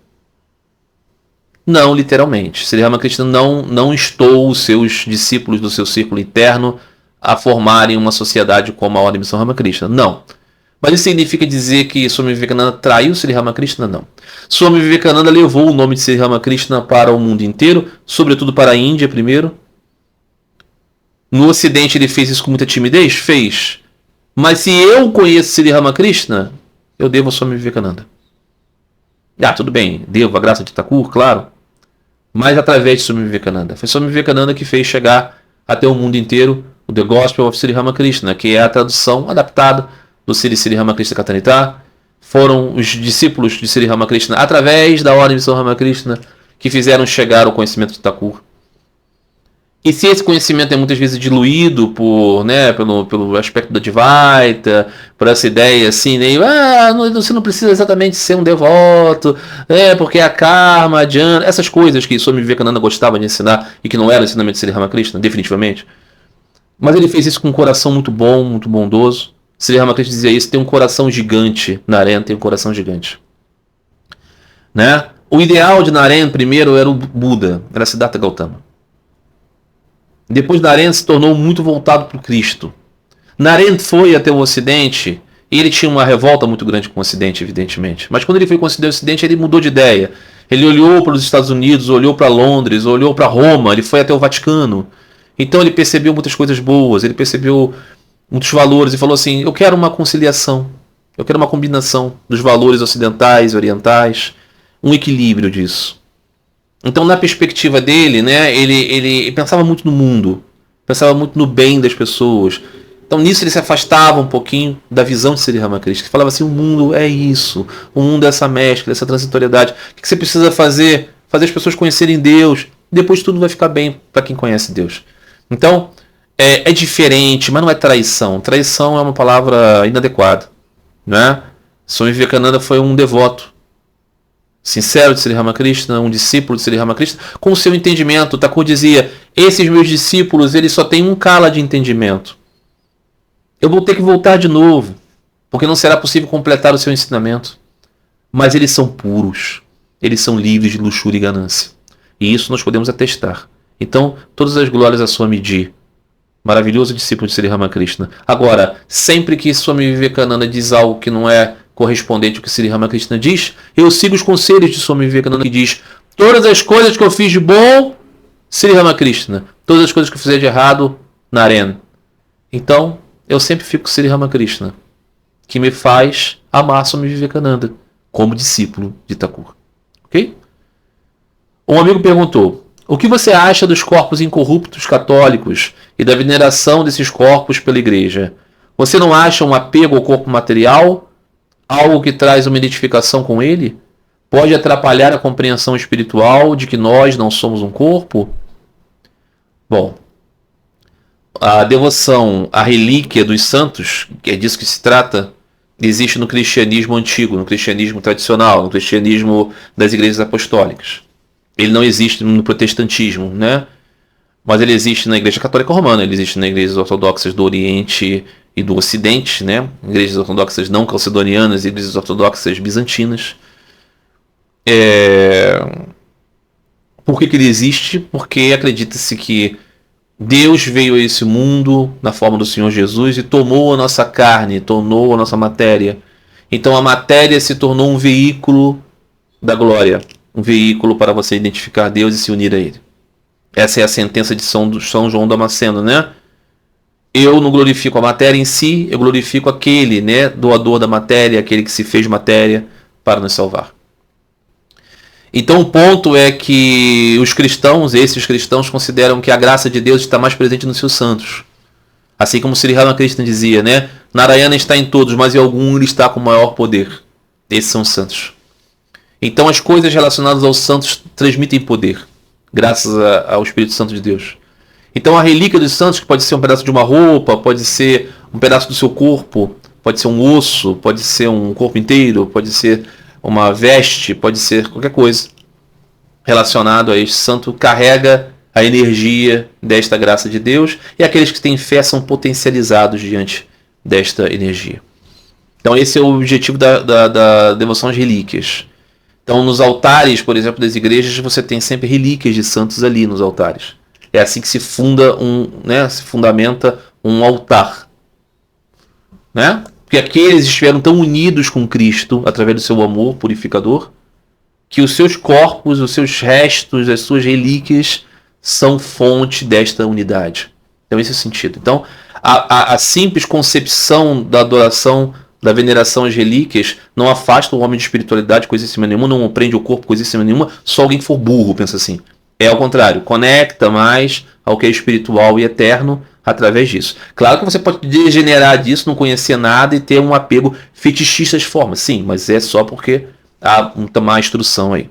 Não, literalmente. Sri Ramakrishna não instou os seus discípulos do seu círculo interno a formarem uma sociedade como a Ordem de São Ramakrishna. Não. Mas isso significa dizer que Swami Vivekananda traiu Sri Ramakrishna? Não. Swami Vivekananda levou o nome de Sri Ramakrishna para o mundo inteiro, sobretudo para a Índia primeiro. No Ocidente ele fez isso com muita timidez? Fez. Mas se eu conheço Sri Ramakrishna, eu devo a Swami Vivekananda. Tudo bem, devo a graça de Thakur, claro. Mas através de Swami Vivekananda. Foi Swami Vivekananda que fez chegar até o mundo inteiro, o The Gospel of Sri Ramakrishna, que é a tradução adaptada do Sri Ramakrishna Katanita. Foram os discípulos de Sri Ramakrishna, através da ordem de Sri Ramakrishna, que fizeram chegar o conhecimento de Thakur. E se esse conhecimento é muitas vezes diluído pelo aspecto da Advaita, por essa ideia assim, você não precisa exatamente ser um devoto, porque a karma, jhana, essas coisas que Swami Vivekananda gostava de ensinar e que não era o ensinamento de Sri Ramakrishna, definitivamente. Mas ele fez isso com um coração muito bom, muito bondoso. Sri Ramakrishna dizia isso, tem um coração gigante, Naren tem um coração gigante. Né? O ideal de Naren primeiro era o Buda, era Siddhartha Gautama. Depois Naren se tornou muito voltado para o Cristo. Naren foi até o Ocidente e ele tinha uma revolta muito grande com o Ocidente, evidentemente. Mas quando ele foi considerar o Ocidente, ele mudou de ideia. Ele olhou para os Estados Unidos, olhou para Londres, olhou para Roma, ele foi até o Vaticano. Então ele percebeu muitas coisas boas, ele percebeu muitos valores e falou assim, eu quero uma conciliação, eu quero uma combinação dos valores ocidentais e orientais, um equilíbrio disso. Então, na perspectiva dele, né, ele pensava muito no mundo, pensava muito no bem das pessoas. Então, nisso ele se afastava um pouquinho da visão de Sri Ramakrishna, que falava assim, o mundo é isso, o mundo é essa mescla, essa transitoriedade. O que você precisa fazer? Fazer as pessoas conhecerem Deus, depois tudo vai ficar bem para quem conhece Deus. Então, é diferente, mas não é traição. Traição é uma palavra inadequada. Né? Swami Vivekananda foi um devoto sincero de Sri Ramakrishna, um discípulo de Sri Ramakrishna, com o seu entendimento. Thakur dizia, esses meus discípulos, eles só têm um kala de entendimento. Eu vou ter que voltar de novo, porque não será possível completar o seu ensinamento. Mas eles são puros, eles são livres de luxúria e ganância. E isso nós podemos atestar. Então, todas as glórias a Swamiji, maravilhoso discípulo de Sri Ramakrishna. Agora, sempre que Swami Vivekananda diz algo que não é correspondente ao que Sri Ramakrishna diz, eu sigo os conselhos de Swami Vivekananda, que diz, todas as coisas que eu fiz de bom, Sri Ramakrishna. Todas as coisas que eu fizer de errado, Naren. Então, eu sempre fico com Sri Ramakrishna, que me faz amar Swami Vivekananda, como discípulo de Thakur. Ok? Um amigo perguntou, o que você acha dos corpos incorruptos católicos e da veneração desses corpos pela igreja? Você não acha um apego ao corpo material algo que traz uma identificação com ele? Pode atrapalhar a compreensão espiritual de que nós não somos um corpo? Bom, a devoção à relíquia dos santos, que é disso que se trata, existe no cristianismo antigo, no cristianismo tradicional, no cristianismo das igrejas apostólicas. Ele não existe no protestantismo, né? Mas ele existe na igreja católica romana, ele existe nas igrejas ortodoxas do Oriente e do Ocidente, né? Igrejas ortodoxas não calcedonianas e igrejas ortodoxas bizantinas. Por que ele existe? Porque acredita-se que Deus veio a esse mundo na forma do Senhor Jesus e tomou a nossa carne, tornou a nossa matéria. Então a matéria se tornou um veículo da glória, um veículo para você identificar Deus e se unir a Ele. Essa é a sentença de São João Damasceno, né? Eu não glorifico a matéria em si, eu glorifico aquele, né, doador da matéria, aquele que se fez matéria para nos salvar. Então o ponto é que esses cristãos consideram que a graça de Deus está mais presente nos seus santos. Assim como Sri Ramakrishna dizia, né? Narayana está em todos, mas em algum ele está com maior poder. Esses são os santos. Então as coisas relacionadas aos santos transmitem poder, graças ao Espírito Santo de Deus. Então a relíquia dos santos, que pode ser um pedaço de uma roupa, pode ser um pedaço do seu corpo, pode ser um osso, pode ser um corpo inteiro, pode ser uma veste, pode ser qualquer coisa relacionado a este santo, carrega a energia desta graça de Deus, e aqueles que têm fé são potencializados diante desta energia. Então esse é o objetivo da devoção às relíquias. Então nos altares, por exemplo, das igrejas, você tem sempre relíquias de santos ali nos altares. É assim que se fundamenta um altar. Né? Porque aqueles estiveram tão unidos com Cristo, através do seu amor purificador, que os seus corpos, os seus restos, as suas relíquias são fonte desta unidade. Então esse é o sentido. Então a simples concepção da adoração, da veneração às relíquias, não afasta o homem de espiritualidade coisíssima nenhuma, não prende o corpo coisíssima nenhuma, só alguém for burro, pensa assim. É ao contrário, conecta mais ao que é espiritual e eterno através disso. Claro que você pode degenerar disso, não conhecer nada e ter um apego fetichista às formas. Sim, mas é só porque há uma má instrução aí.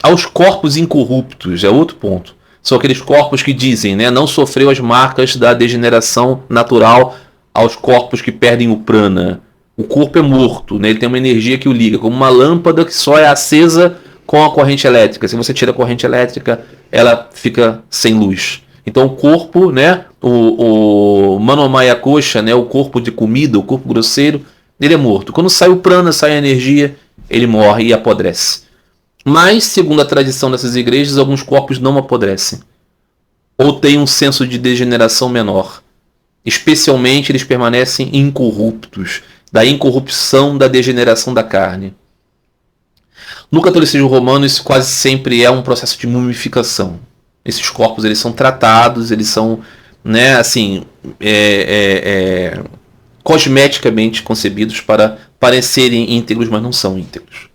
Aos corpos incorruptos, é outro ponto. São aqueles corpos que dizem, né, não sofreu as marcas da degeneração natural aos corpos que perdem o prana. O corpo é morto, né, ele tem uma energia que o liga, como uma lâmpada que só é acesa com a corrente elétrica. Se você tira a corrente elétrica, ela fica sem luz. Então o corpo, né, o Manomaya Kosha, né, o corpo de comida, o corpo grosseiro, ele é morto. Quando sai o prana, sai a energia, ele morre e apodrece. Mas, segundo a tradição dessas igrejas, alguns corpos não apodrecem. Ou têm um senso de degeneração menor. Especialmente, eles permanecem incorruptos. Da incorrupção da degeneração da carne. No catolicismo romano, isso quase sempre é um processo de mumificação. Esses corpos eles são tratados, eles são, né, assim, cosmeticamente concebidos para parecerem íntegros, mas não são íntegros.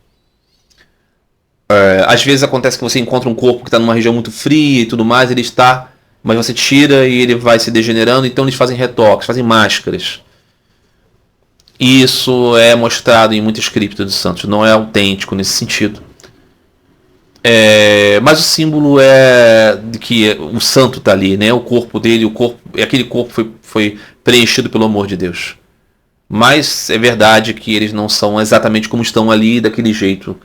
Às vezes acontece que você encontra um corpo que está numa região muito fria e tudo mais, ele está, mas você tira e ele vai se degenerando, então eles fazem retoques, fazem máscaras. Isso é mostrado em muitas criptas dos santos, não é autêntico nesse sentido. Mas o símbolo é de que o santo está ali, né? O corpo dele, aquele corpo foi preenchido pelo amor de Deus. Mas é verdade que eles não são exatamente como estão ali, daquele jeito.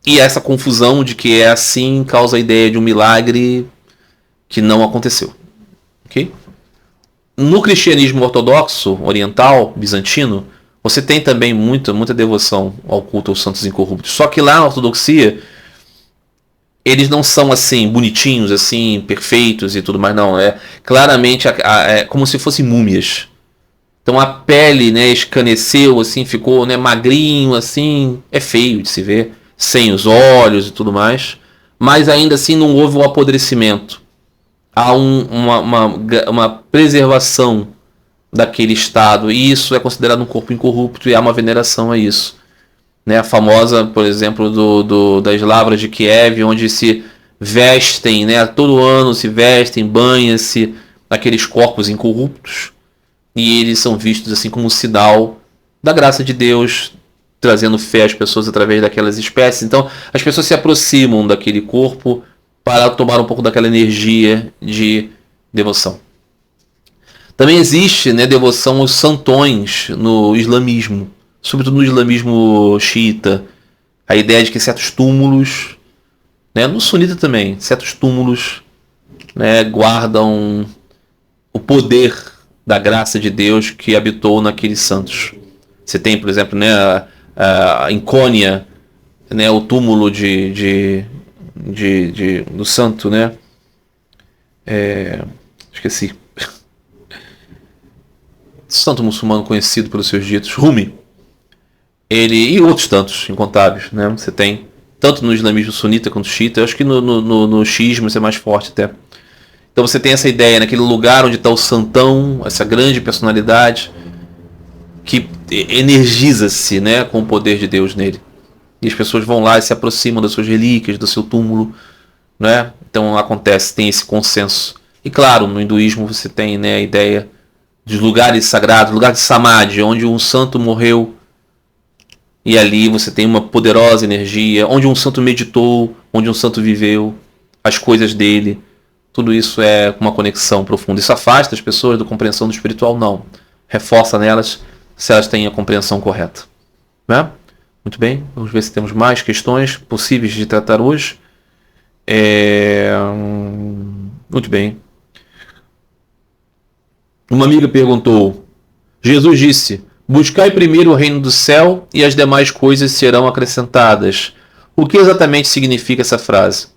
E essa confusão de que é assim causa a ideia de um milagre que não aconteceu. Okay? No cristianismo ortodoxo, oriental, bizantino, você tem também muita devoção ao culto aos santos incorruptos. Só que lá na ortodoxia, eles não são assim, bonitinhos, assim, perfeitos e tudo mais, não. Claramente é como se fossem múmias. Então a pele, né, escaneceu, assim, ficou, né, magrinho, assim, é feio de se ver, sem os olhos e tudo mais, mas ainda assim não houve um apodrecimento. Há uma preservação daquele estado, e isso é considerado um corpo incorrupto e há uma veneração a isso. Né, a famosa, por exemplo, das lavras de Kiev, onde se vestem, né, todo ano se vestem, banham-se aqueles corpos incorruptos, e eles são vistos assim como um sinal da graça de Deus, trazendo fé às pessoas através daquelas espécies. Então as pessoas se aproximam daquele corpo para tomar um pouco daquela energia de devoção. Também existe, né, devoção aos santões no islamismo, sobretudo no islamismo xiita. A ideia de que certos túmulos, né, no sunita também, certos túmulos, né, guardam o poder da graça de Deus que habitou naqueles santos. Você tem, por exemplo, né, em Cônia, né, o túmulo do santo, né? Esqueci. Santo muçulmano conhecido pelos seus ditos, Rumi. Ele e outros tantos, incontáveis, né? Você tem tanto no islamismo sunita quanto xiita. Eu acho que no xiismo isso é mais forte até. Então você tem essa ideia, naquele lugar onde está o santão, essa grande personalidade que energiza-se, né, com o poder de Deus nele. E as pessoas vão lá e se aproximam das suas relíquias, do seu túmulo, né? Então acontece, tem esse consenso. E claro, no hinduísmo você tem, né, a ideia de lugares sagrados, lugar de Samadhi, onde um santo morreu e ali você tem uma poderosa energia, onde um santo meditou, onde um santo viveu, as coisas dele. Tudo isso é uma conexão profunda. Isso afasta as pessoas da compreensão do espiritual? Não. Reforça nelas se elas têm a compreensão correta. Né? Muito bem. Vamos ver se temos mais questões possíveis de tratar hoje. Muito bem. Uma amiga perguntou: Jesus disse, buscai primeiro o reino do céu e as demais coisas serão acrescentadas. O que exatamente significa essa frase?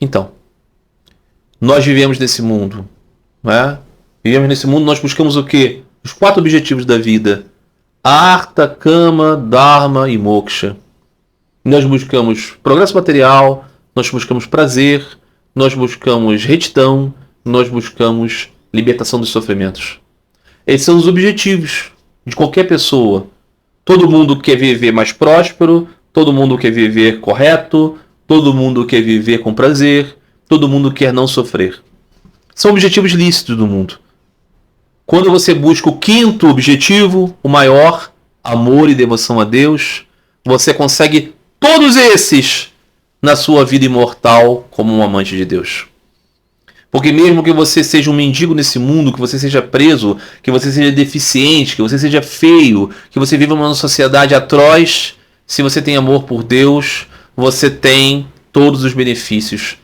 Então, nós vivemos nesse mundo, né? Vivemos nesse mundo, nós buscamos o quê? Os 4 objetivos da vida: Artha, Kama, Dharma e Moksha. Nós buscamos progresso material, nós buscamos prazer, nós buscamos retidão, nós buscamos libertação dos sofrimentos. Esses são os objetivos de qualquer pessoa. Todo mundo quer viver mais próspero, todo mundo quer viver correto, todo mundo quer viver com prazer, todo mundo quer não sofrer. São objetivos lícitos do mundo. Quando você busca o quinto objetivo, o maior, amor e devoção a Deus, você consegue todos esses na sua vida imortal como um amante de Deus. Porque mesmo que você seja um mendigo nesse mundo, que você seja preso, que você seja deficiente, que você seja feio, que você viva numa sociedade atroz, se você tem amor por Deus, você tem todos os benefícios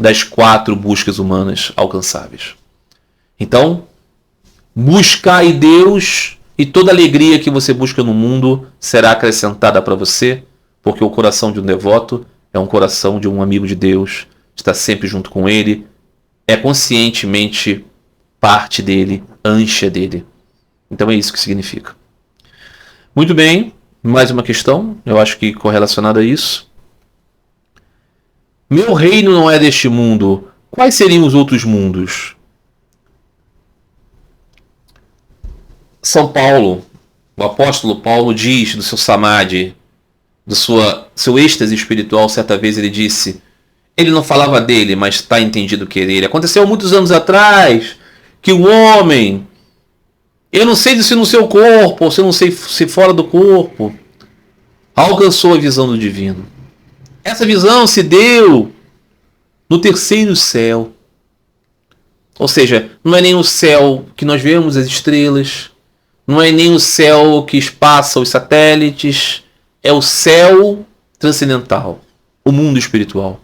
das 4 buscas humanas alcançáveis. Então, buscai Deus e toda alegria que você busca no mundo será acrescentada para você, porque o coração de um devoto é um coração de um amigo de Deus, está sempre junto com Ele, é conscientemente parte dele, ânsia dele. Então é isso que significa. Muito bem, mais uma questão, eu acho que correlacionada a isso. Meu reino não é deste mundo. Quais seriam os outros mundos? São Paulo, o apóstolo Paulo diz do seu samadhi, do seu êxtase espiritual, certa vez ele disse, ele não falava dele, mas está entendido que ele. Aconteceu muitos anos atrás que o homem, eu não sei se no seu corpo, ou se não sei se fora do corpo, alcançou a visão do divino. Essa visão se deu no terceiro céu. Ou seja, não é nem o céu que nós vemos as estrelas, não é nem o céu que espaça os satélites, é o céu transcendental, o mundo espiritual.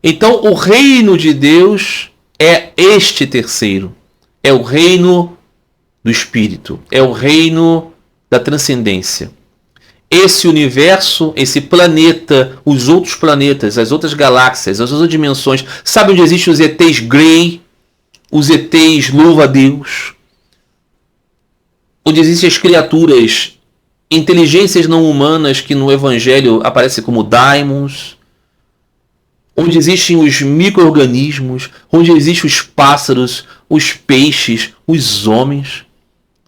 Então, o reino de Deus é este terceiro. É o reino do Espírito. É o reino da transcendência. Esse universo, esse planeta, os outros planetas, as outras galáxias, as outras dimensões. Sabe onde existem os ETs Grey? Os ETs louva-a-Deus? Onde existem as criaturas, inteligências não humanas que no Evangelho aparecem como daimons? Onde existem os micro-organismos, onde existem os pássaros, os peixes, os homens.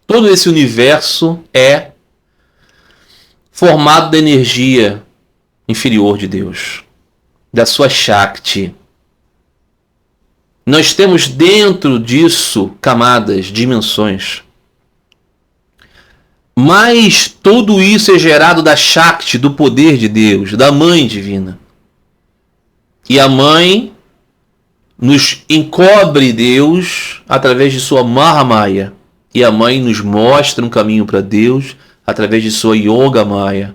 Todo esse universo é formado da energia inferior de Deus, da sua Shakti. Nós temos dentro disso camadas, dimensões. Mas tudo isso é gerado da Shakti, do poder de Deus, da Mãe Divina. E a Mãe nos encobre Deus através de sua Mahamaya. E a Mãe nos mostra um caminho para Deus através de sua Yoga Maya.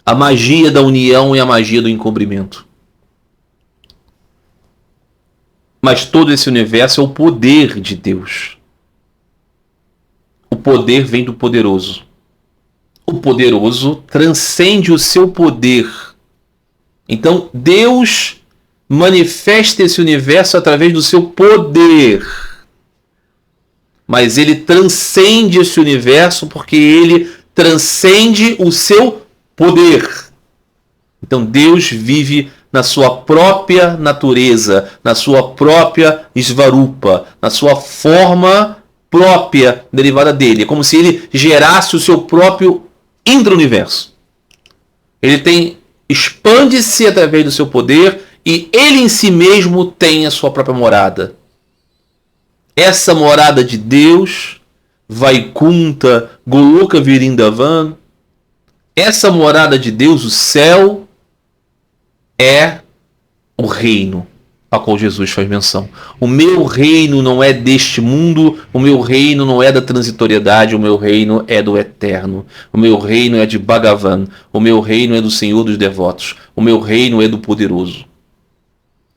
A magia da união e a magia do encobrimento. Mas todo esse universo é o poder de Deus. O poder vem do poderoso. O poderoso transcende o seu poder. Então, Deus manifesta esse universo através do seu poder. Mas ele transcende esse universo porque ele transcende o seu poder. Então, Deus vive na sua própria natureza, na sua própria Svarupa, na sua forma própria derivada dele. É como se ele gerasse o seu próprio intra-universo. Ele expande-se através do seu poder e ele em si mesmo tem a sua própria morada. Essa morada de Deus, Vaikunta, Goloka Virindavan, essa morada de Deus, o céu, é o reino a qual Jesus faz menção. O meu reino não é deste mundo, o meu reino não é da transitoriedade, o meu reino é do eterno. O meu reino é de Bhagavan, o meu reino é do Senhor dos devotos, o meu reino é do poderoso.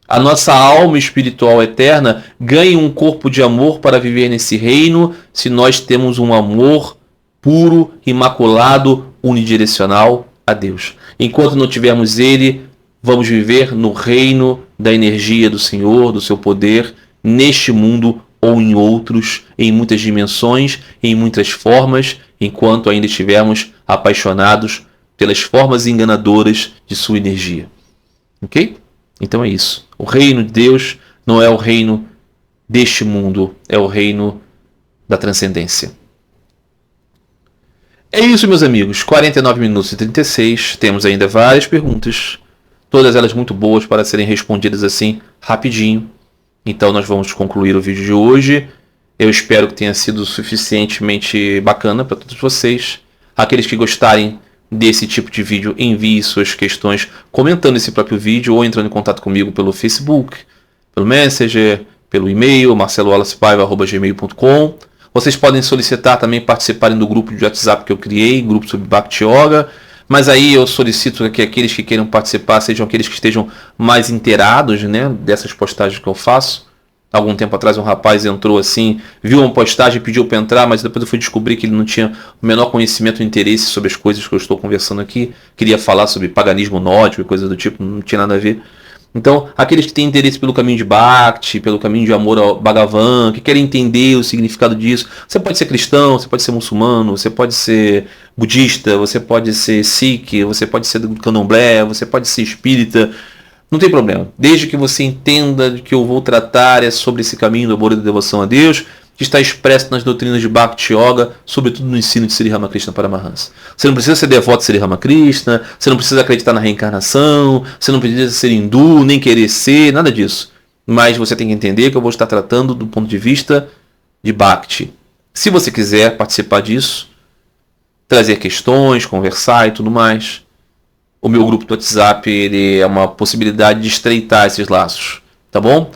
A nossa alma espiritual eterna ganha um corpo de amor para viver nesse reino se nós temos um amor puro, imaculado, unidirecional a Deus. Enquanto não tivermos ele, vamos viver no reino da energia do Senhor, do seu poder, neste mundo ou em outros, em muitas dimensões, em muitas formas, enquanto ainda estivermos apaixonados pelas formas enganadoras de sua energia. Ok? Então é isso. O reino de Deus não é o reino deste mundo, é o reino da transcendência. É isso, meus amigos. 49 minutos e 36. Temos ainda várias perguntas. todas elas muito boas para serem respondidas assim rapidinho. Então nós vamos concluir o vídeo de hoje. Eu espero que tenha sido suficientemente bacana para todos vocês. Aqueles que gostarem desse tipo de vídeo, envie suas questões comentando esse próprio vídeo ou entrando em contato comigo pelo Facebook, pelo Messenger, pelo e-mail, marcelowallacepaiva@gmail.com. Vocês podem solicitar também participarem do grupo de WhatsApp que eu criei, grupo sobre Bhakti Yoga. Mas aí eu solicito que aqueles que queiram participar sejam aqueles que estejam mais inteirados, né, dessas postagens que eu faço. Algum tempo atrás um rapaz entrou assim, viu uma postagem, pediu para entrar, mas depois eu fui descobrir que ele não tinha o menor conhecimento e interesse sobre as coisas que eu estou conversando aqui. Queria falar sobre paganismo nórdico e coisa do tipo, não tinha nada a ver. Então, aqueles que têm interesse pelo caminho de Bhakti, pelo caminho de amor ao Bhagavan, que querem entender o significado disso, você pode ser cristão, você pode ser muçulmano, você pode ser budista, você pode ser sikh, você pode ser do candomblé, você pode ser espírita, não tem problema. Desde que você entenda que eu vou tratar é sobre esse caminho do amor e da devoção a Deus, que está expresso nas doutrinas de Bhakti Yoga, sobretudo no ensino de Sri Ramakrishna Paramahansa. Você não precisa ser devoto de Sri Ramakrishna, você não precisa acreditar na reencarnação, você não precisa ser hindu, nem querer ser, nada disso. Mas você tem que entender que eu vou estar tratando do ponto de vista de Bhakti. Se você quiser participar disso, trazer questões, conversar e tudo mais, o meu grupo do WhatsApp ele é uma possibilidade de estreitar esses laços, tá bom?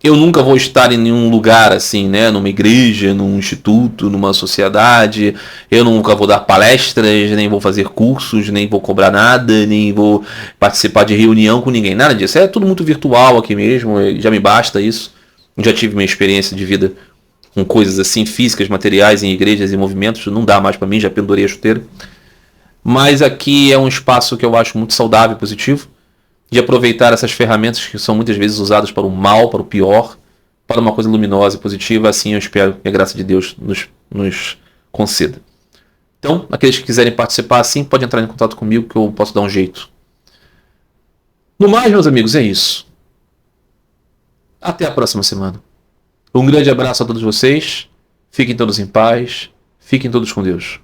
Eu nunca vou estar em nenhum lugar assim, né? Numa igreja, num instituto, numa sociedade. Eu nunca vou dar palestras, nem vou fazer cursos, nem vou cobrar nada, nem vou participar de reunião com ninguém. Nada disso. É tudo muito virtual aqui mesmo. Já me basta isso. Já tive minha experiência de vida com coisas assim, físicas, materiais, em igrejas e movimentos. Não dá mais para mim, já pendurei a chuteira. Mas aqui é um espaço que eu acho muito saudável e positivo, de aproveitar essas ferramentas que são muitas vezes usadas para o mal, para o pior, para uma coisa luminosa e positiva. Assim eu espero que a graça de Deus nos conceda. Então, aqueles que quiserem participar assim, podem entrar em contato comigo que eu posso dar um jeito. No mais, meus amigos, é isso. Até a próxima semana. Um grande abraço a todos vocês. Fiquem todos em paz. Fiquem todos com Deus.